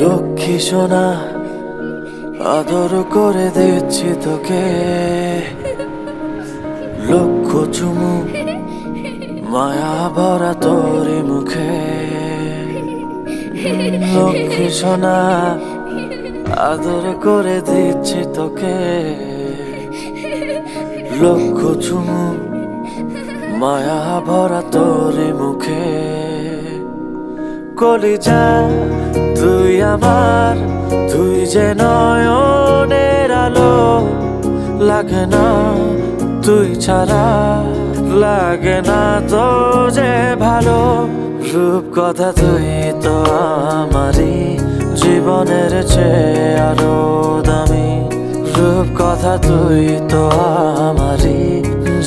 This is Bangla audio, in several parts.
লক্ষ্মী সোনা, আদর করে দিচ্ছি তোকে, লক্ষ চুমু মায়া ভরা তোর মুখে। লক্ষ্মী সোনা, আদর করে দিচ্ছি তোকে, লক্ষ চুমু মায়া ভরা তোর মুখে। কলিজা তুই আমার, তুই যে নয়নের আলো, লাগে না তুই ছাড়া, লাগে না তো যে ভালো। রূপ কথা তুই তো আমারই, জীবনের চেয়ে আরো দামি। রূপ কথা তুই তো আমারই,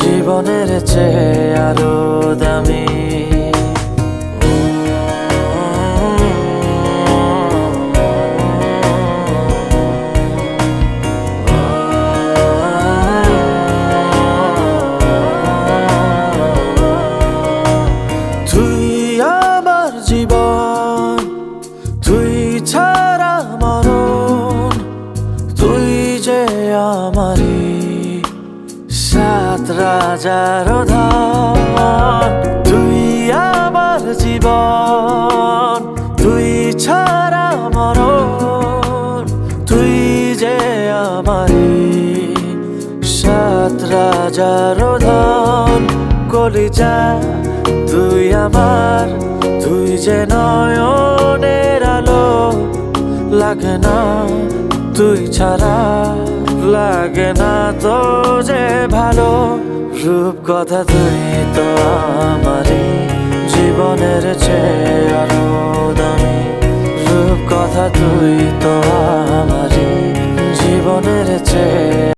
জীবনের চেয়ে আরো দামি। জীবন তুই ছাড়া মরণ, তুই যে আমারি সাত রাজার ধন। তুই আমার জীবন, তুই ছাড়া মরণ, তুই যে আমারি সাত রাজার ধন। কলিজা তুই আমার, তুই যে নয়নের আলো, লাগে না তুই ছাড়া, লাগে না তো যে ভালো। রূপ কথা তুই তো আমারই, জীবনের চেয়ে আরো দামি। রূপ কথা তুই তো আমার।